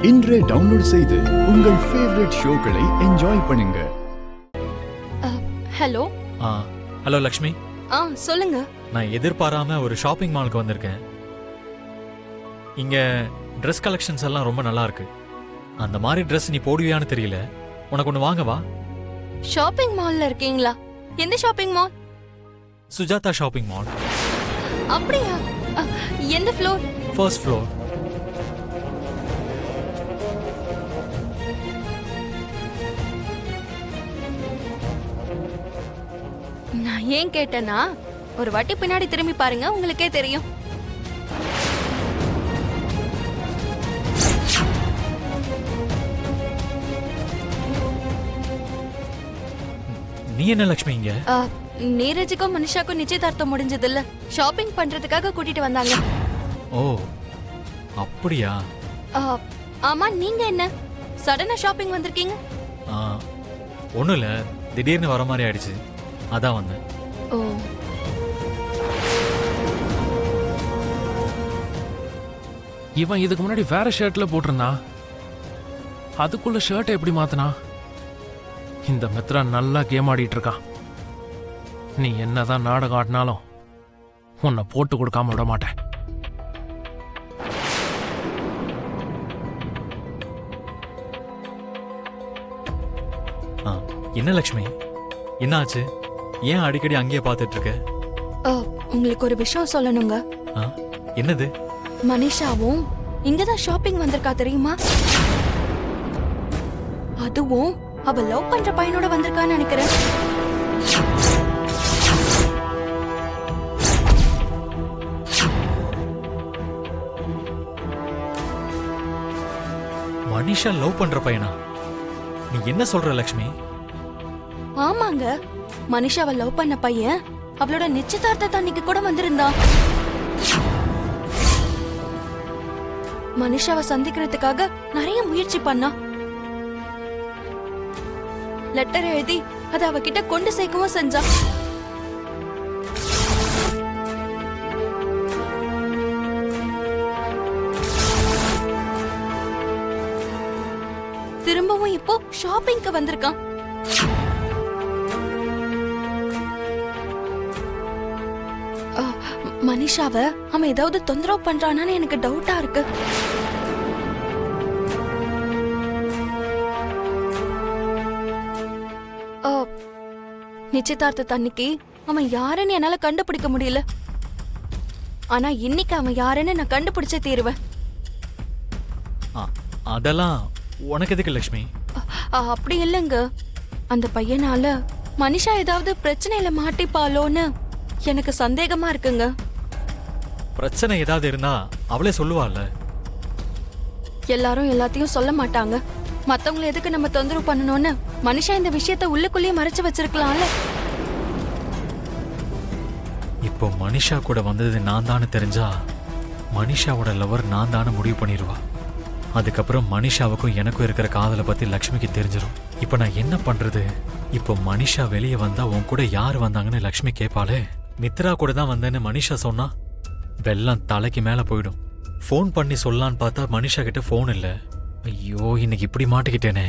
இன்றே டவுன்லோட் செய்து உங்கள் ஃபேவரட் ஷோக்களை என்ஜாய் பண்ணுங்க. ஹலோ. ஹலோ லக்ஷ்மி. சொல்லுங்க. நான் எதிர்பாராம ஒரு ஷாப்பிங் மாலுக்கு வந்திருக்கேன். இங்க ட்ரெஸ் கலெக்ஷன்ஸ் எல்லாம் ரொம்ப நல்லா இருக்கு. அந்த மாதிரி ட்ரெஸ் நீ போடுவியான்னு தெரியல. உனக்கு ஒன்று வாங்கவா? ஷாப்பிங் மால்ல இருக்கீங்களா? எந்த shopping mall? Sujatha shopping mall. அப்படியா? எந்த ஃப்ளோர்? First floor. நான் ஏன் கேட்டேன்னா, ஒரு வாட்டி பின்னாடி திரும்பி பாருங்க, உங்களுக்கே தெரியும். நீ என்ன லக்ஷ்மி இங்க? நீரஜுக்கும் மனிஷாக்கும் நிச்சயதார்த்தம் முடிஞ்சது இல்ல, ஷாப்பிங் பண்றதுக்காக கூட்டிட்டு வந்தாங்க. ஓ அப்படியா? ஆமா, நீங்க என்ன சடனா ஷாப்பிங் வந்திருக்கீங்க? ஒன்றும் இல்லை, திடீர்னு வர மாதிரி ஆயிடுச்சு, அதான் வந்தேன். ஓ, இவன் இதுக்கு முன்னாடி வேற ஷர்ட்ல போட்டிருந்தான், அதுக்குள்ள ஷர்ட்டை எப்படி மாத்தினா? இந்த மித்ரா நல்லா கேம் ஆடிட்டு இருக்கான். நீ என்னதான் நாடகம் ஆடினாலும் உன்னை போட்டு கொடுக்காம விட மாட்டேன். என்ன லக்ஷ்மி, என்ன ஆச்சு? ஏன் அடிக்கடி அங்கேயே பார்த்துட்டு இருக்க? உங்களுக்கு ஒரு விஷயம் சொல்லணுங்க. என்னது? மனிஷாவும் இங்கதான் ஷாப்பிங் வந்திருக்கா தெரியுமா? அதுவும் அவ லவ் பண்ற பையனோட வந்திருக்கான்னு நினைக்கிறேன். மனிஷா லவ் பண்ற பையனா? நீ என்ன சொல்ற லக்ஷ்மி? ஆமாங்க, மனிஷாவை லவ் பண்ண பையன் அவளோட நிச்சயதார்த்த அன்னைக்கு கூட வந்திருந்தா. மனிஷாவை சந்திக்கிறதுக்காக நிறைய முயற்சி பண்ணா. லெட்டர் எழுதி அதை அவகிட்ட கொண்டு சேர்க்கவும் செஞ்சா. திரும்பவும் இப்போ ஷாப்பிங்க்கு வந்திருக்கான். மனிஷாவை அவன் ஏதாவது தொந்தரவு பண்றானான்னு எனக்கு டவுட்டா இருக்கு. நிச்சயதார்த்த அன்னைக்கு அவன் யாருன்னு என்னால கண்டுபிடிக்க முடியல. ஆனா இன்னைக்கு அவன் யாருன்னு நான் கண்டுபிடிச்சே தீருவேன். அதெல்லாம் உனக்கு எதுக்கு லக்ஷ்மி? அப்படி இல்லைங்க, அந்த பையனால மனிஷா ஏதாவது பிரச்சனையில மாட்டிப்பாளோன்னு எனக்கு சந்தேகமா இருக்குங்க. பிரச்சனை ஏதாவது இருந்தா அவளே சொல்லுவாள்ல. எல்லாரும் எல்லாத்தையும் சொல்ல மாட்டாங்க. மத்தவங்களை எதுக்கு நம்ம தொந்தரவு பண்ணணும்னு மனிஷா இந்த விஷயத்த உள்ளுக்குள்ளேயே மறைச்சு வச்சிருக்கலாம்ல. இப்போ மனிஷா கூட வந்தது நான் தானே தெரிஞ்சா மனிஷாவோட லவர் நான் தானே முடிவு பண்ணிடுவா. அதுக்கப்புறம் மனிஷாவுக்கும் எனக்கும் இருக்கிற காதலை பத்தி லக்ஷ்மிக்கு தெரிஞ்சிடும். இப்போ நான் என்ன பண்றது? இப்போ மனிஷா வெளியே வந்தா உன் கூட யார் வந்தாங்கன்னு லக்ஷ்மி கேட்பாளே. மித்ரா கூட தான் வந்தேன்னு மனிஷா சொன்னா வெள்ளம் தலைக்கு மேல போயிடும். ஃபோன் பண்ணி சொல்லலான்னு பார்த்தா மனிஷா கிட்ட ஃபோன் இல்லை. ஐயோ, இன்னைக்கு இப்படி மாட்டிக்கிட்டேனே.